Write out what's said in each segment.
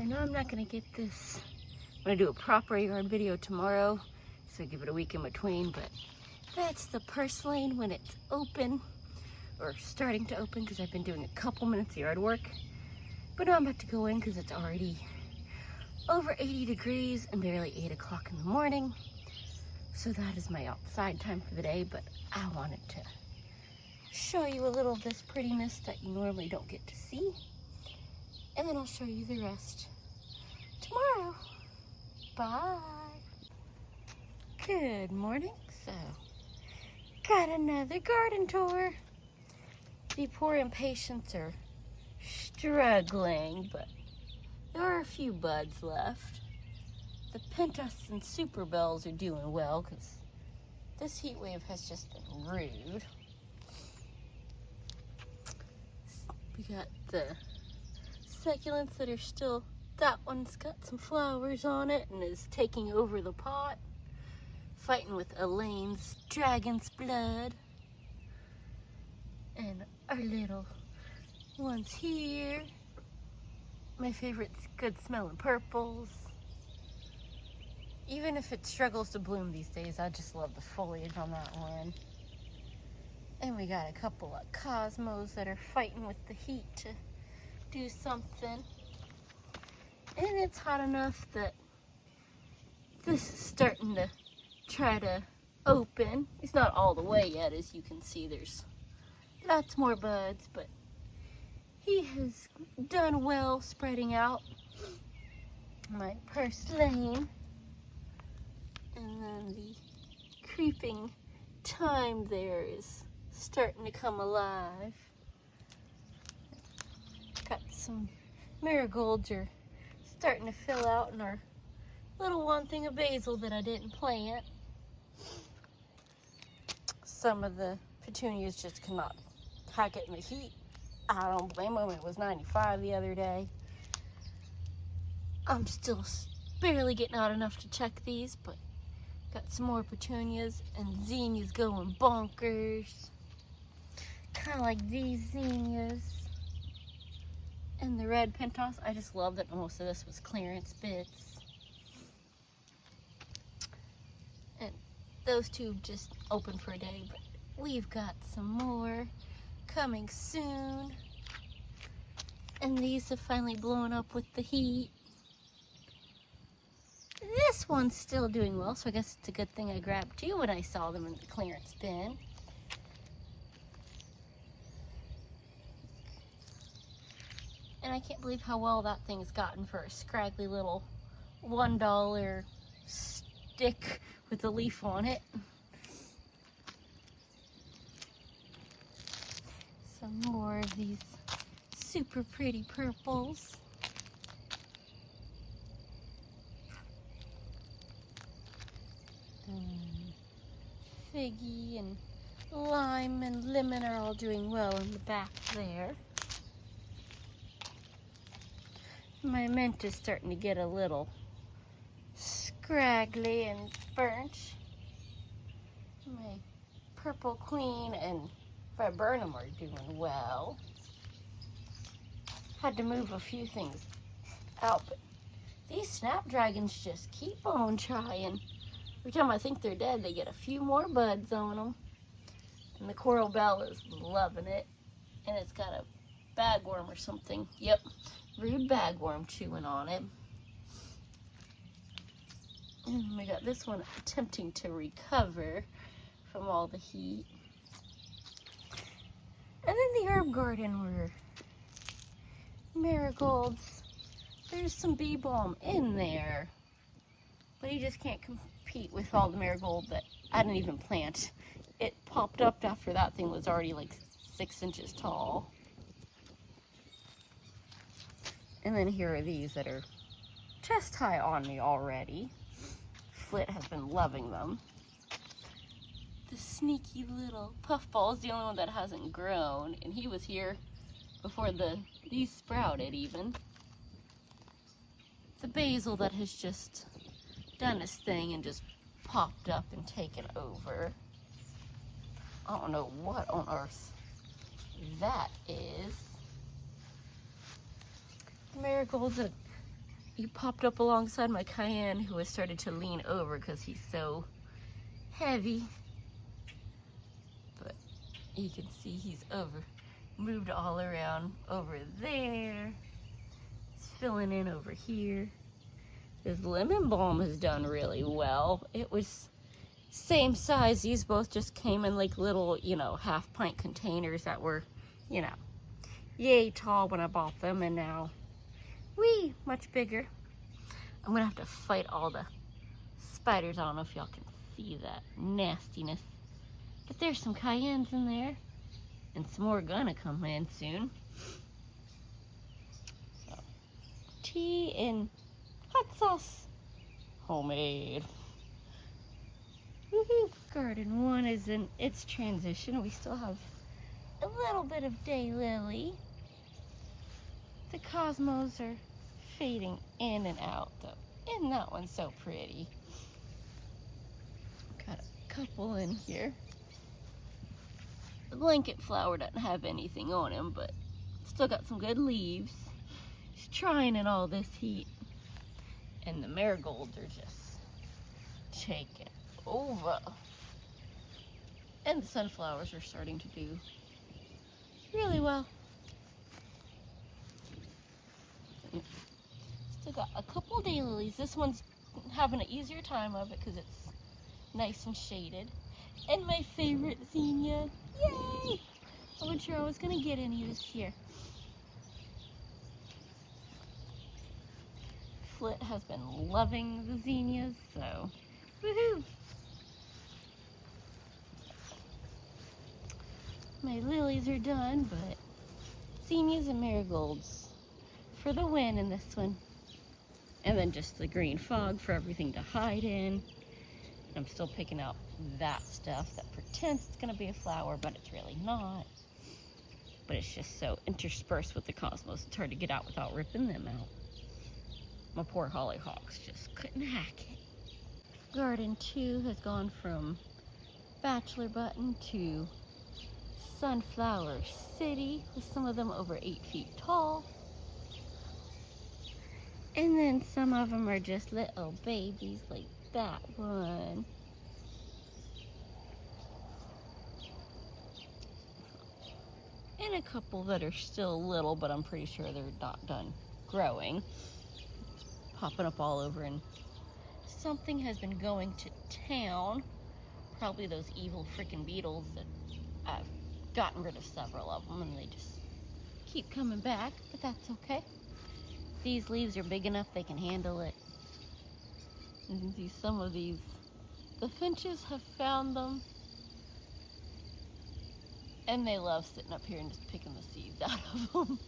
know I'm not gonna get this. I'm gonna do a proper yard video tomorrow, so give it a week in between, but that's the purslane when it's open, or starting to open, because I've been doing a couple minutes of yard work. But now I'm about to go in because it's already over 80 degrees and barely 8 o'clock in the morning. So that is my outside time for the day, but I wanted to show you a little of this prettiness that you normally don't get to see. And then I'll show you the rest tomorrow. Bye. Good morning. So, got another garden tour. The poor impatiens are struggling, but there are a few buds left. The pentas and super bells are doing well because this heat wave has just been rude. We got the succulents that are still, that one's got some flowers on it and is taking over the pot, fighting with Elaine's dragon's blood. And our little ones here. My favorite's good smelling purples. Even if it struggles to bloom these days, I just love the foliage on that one. And we got a couple of cosmos that are fighting with the heat to do something. And it's hot enough that this is starting to try to open. It's not all the way yet, as you can see. There's lots more buds, but he has done well spreading out. My purslane. And then the creeping thyme there is starting to come alive. Got some marigolds are starting to fill out, and our little one thing of basil that I didn't plant. Some of the petunias just cannot hack it in the heat. I don't blame them. It was 95 the other day. I'm still barely getting out enough to check these, but got some more petunias, and zinnias going bonkers. Kind of like these zinnias. And the red pentas, I just love that most of this was clearance bits. And those two just open for a day, but we've got some more coming soon. And these have finally blown up with the heat. This one's still doing well, so I guess it's a good thing I grabbed two when I saw them in the clearance bin. And I can't believe how well that thing's gotten for a scraggly little $1 stick with a leaf on it. Some more of these super pretty purples. Figgy and lime and lemon are all doing well in the back there. My mint is starting to get a little scraggly and burnt. My purple queen and viburnum are doing well. Had to move a few things out, but these snapdragons just keep on trying. Every time I think they're dead, they get a few more buds on them. And the coral bell is loving it. And it's got a bagworm or something. Yep, rude bagworm chewing on it. And we got this one attempting to recover from all the heat. And then the herb garden were marigolds. There's some bee balm in there. But you just can't compete with all the marigold that I didn't even plant. It popped up after that thing was already like 6 inches tall. And then here are these that are chest high on me already. Flit has been loving them. The sneaky little puffball is the only one that hasn't grown, and he was here before these sprouted even. The basil that has just done his thing and just popped up and taken over. I don't know what on earth that is. Marigolds that he popped up alongside my cayenne, who has started to lean over because he's so heavy. But you can see he's moved all around over there. He's filling in over here. His lemon balm has done really well. It was same size. These both just came in like little, half pint containers that were, yay tall when I bought them, and now, much bigger. I'm gonna have to fight all the spiders. I don't know if y'all can see that nastiness, but there's some cayennes in there, and some more gonna come in soon. So, tea and hot sauce, homemade. Woohoo! Garden 1 is in its transition. We still have a little bit of daylily. The cosmos are fading in and out, though. Isn't that one so pretty? Got a couple in here. The blanket flower doesn't have anything on him, but still got some good leaves. He's trying in all this heat. And the marigolds are just taking over. And the sunflowers are starting to do really well. Still got a couple daylilies. This one's having an easier time of it because it's nice and shaded. And my favorite zinnia. Yay! I wasn't sure I was going to get any this year. Flit has been loving the zinnias, so woohoo! My lilies are done, but zinnias and marigolds for the win in this one. And then just the green fog for everything to hide in. I'm still picking out that stuff that pretends it's going to be a flower, but it's really not. But it's just so interspersed with the cosmos, it's hard to get out without ripping them out. My poor hollyhocks just couldn't hack it. Garden 2 has gone from bachelor button to sunflower city, with some of them over 8 feet tall. And then some of them are just little babies, like that one. And a couple that are still little, but I'm pretty sure they're not done growing. Popping up all over, and something has been going to town. Probably those evil freaking beetles that I've gotten rid of several of them, and they just keep coming back, but that's okay. These leaves are big enough they can handle it. You can see some of these. The finches have found them, and they love sitting up here and just picking the seeds out of them.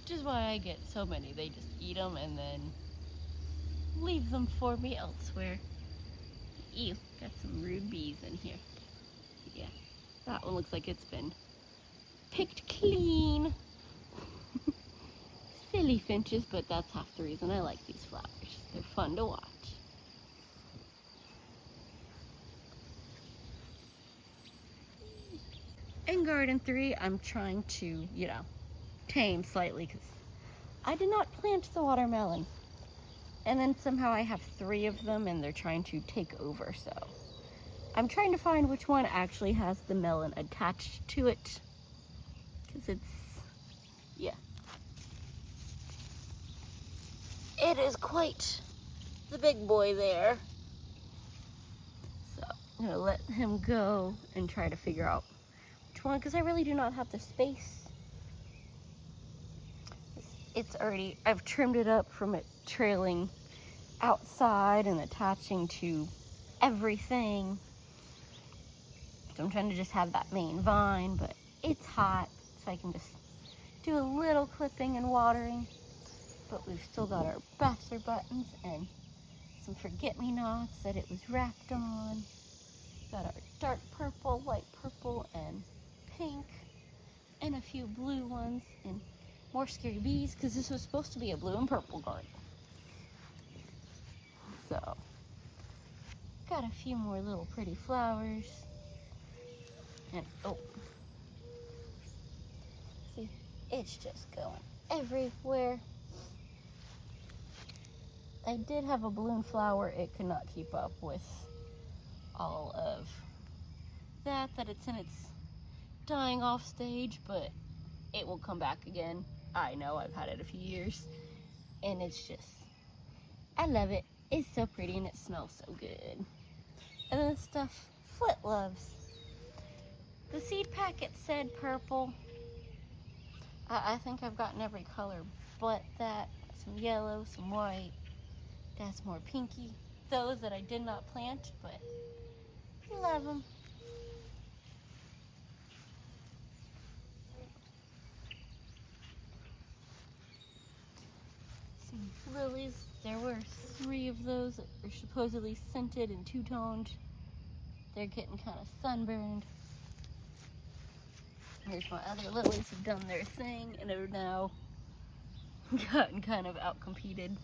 Which is why I get so many. They just eat them and then leave them for me elsewhere. Ew, got some rude bees in here. Yeah, that one looks like it's been picked clean. Silly finches, but that's half the reason I like these flowers. They're fun to watch. In Garden 3, I'm trying to, tame slightly because I did not plant the watermelon. And then somehow I have 3 of them and they're trying to take over, so I'm trying to find which one actually has the melon attached to it. Because it's, it is quite the big boy there. So I'm gonna let him go and try to figure out which one, because I really do not have the space. It's already, I've trimmed it up from it trailing outside and attaching to everything. So I'm trying to just have that main vine, but it's hot, so I can just do a little clipping and watering. But we've still got our bachelor buttons and some forget-me-nots that it was wrapped on. Got our dark purple, light purple, and pink, and a few blue ones, and more scary bees, because this was supposed to be a blue and purple garden. So, got a few more little pretty flowers. And, see, it's just going everywhere. I did have a balloon flower. It could not keep up with all of that it's in its dying off stage, but it will come back again. I know, I've had it a few years, and it's just, I love it. It's so pretty and it smells so good. And then the stuff Flit loves. The seed packet said purple. I think I've gotten every color but that. Some yellow, some white. That's more pinky. Those that I did not plant, but love them. Some lilies. There were 3 of those that were supposedly scented and two-toned. They're getting kind of sunburned. Here's my other lilies who've done their thing and are now gotten kind of outcompeted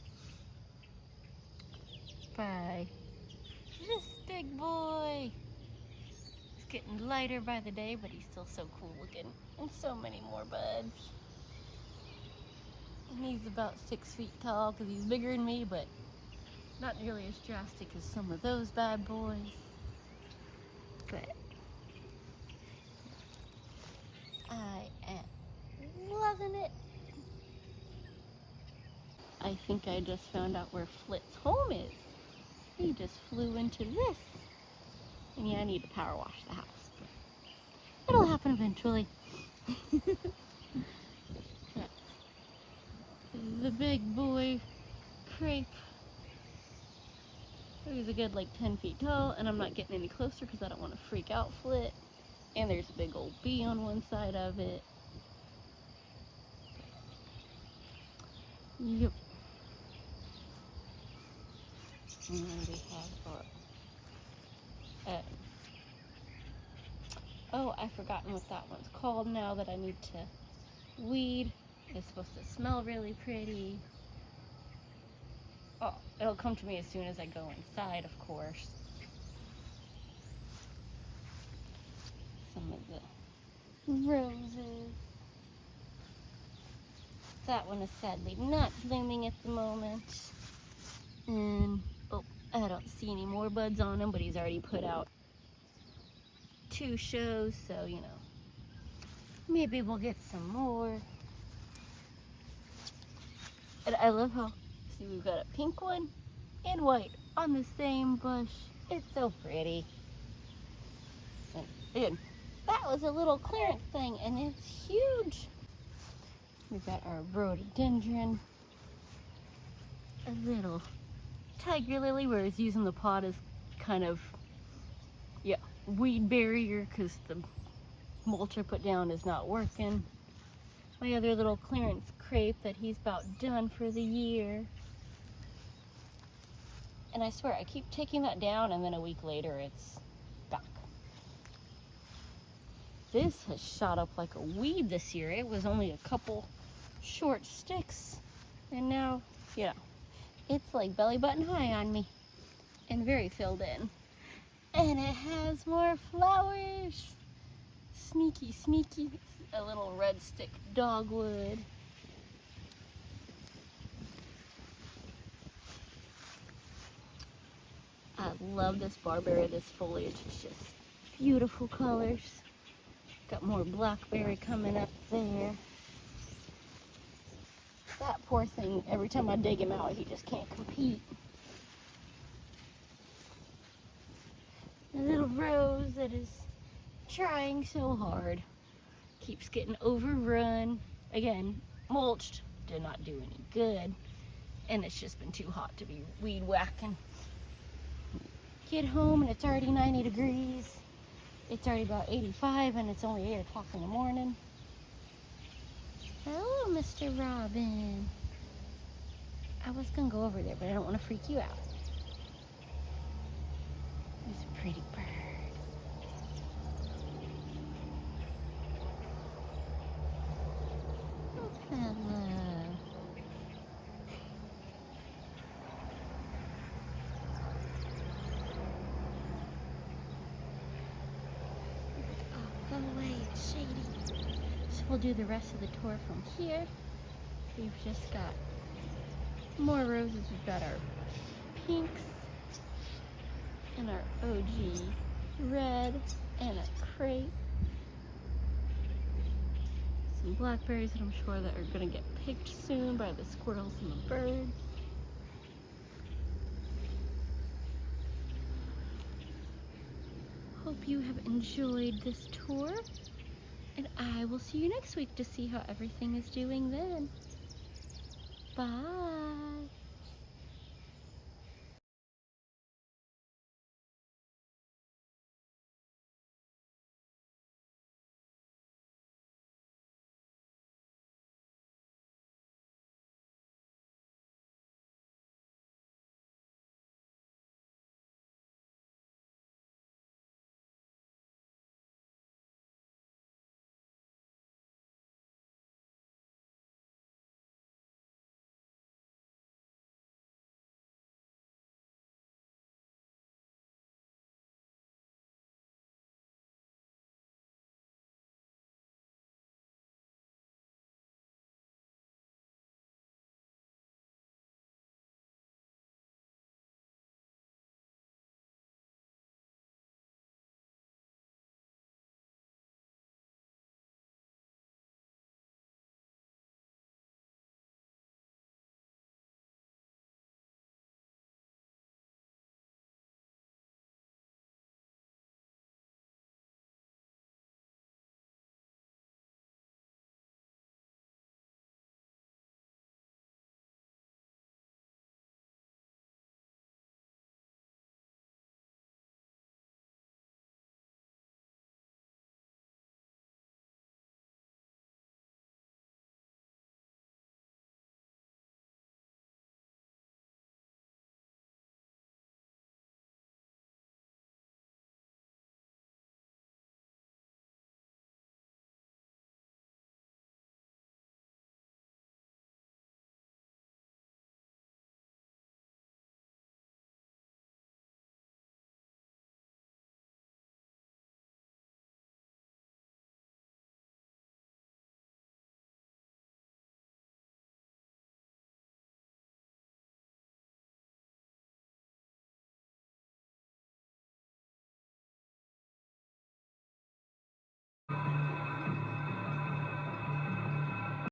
by this big boy. He's getting lighter by the day, but he's still so cool looking, and so many more buds. And he's about 6 feet tall because he's bigger than me, but not nearly as drastic as some of those bad boys. But I am loving it. I think I just found out where Flit's home is. He just flew into this. And yeah, I need to power wash the house, but it'll happen eventually. The big boy crepe. He's a good like 10 feet tall, and I'm not getting any closer because I don't want to freak out Flit. And there's a big old bee on one side of it. Yep. And we have our, oh, I've forgotten what that one's called now that I need to weed. It's supposed to smell really pretty. Oh, it'll come to me as soon as I go inside, of course. Some of the roses. That one is sadly not blooming at the moment. And, oh, I don't see any more buds on him, but he's already put out 2 shows, so, you know, maybe we'll get some more. And I love how, see, we've got a pink one and white on the same bush. It's so pretty. And again, that was a little clearance thing, and it's huge. We've got our rhododendron, a little tiger lily, where it's using the pot as kind of, yeah, weed barrier because the mulch I put down is not working. My other little clearance crepe that he's about done for the year. And I swear, I keep taking that down, and then a week later it's back. This has shot up like a weed this year. It was only a couple short sticks, and now, you know, it's like belly button high on me and very filled in. And it has more flowers. Sneaky, sneaky. A little red stick dogwood. I love this barberry, this foliage. It's just beautiful colors. Got more blackberry coming up there. That poor thing, every time I dig him out, he just can't compete. A little rose that is trying so hard. Keeps getting overrun. Again, mulched, did not do any good. And it's just been too hot to be weed whacking. Get home and it's already 90 degrees. It's already about 85 and it's only 8 o'clock in the morning. Hello, Mr. Robin. I was gonna go over there, but I don't want to freak you out. He's a pretty bird. Hello. Oh, go away, it's shady. So we'll do the rest of the tour from here. We've just got More roses. We've got our pinks and our OG red and a crepe. Some blackberries that I'm sure that are gonna get picked soon by the squirrels and the birds. Hope you have enjoyed this tour, and I will see you next week to see how everything is doing then. Bye.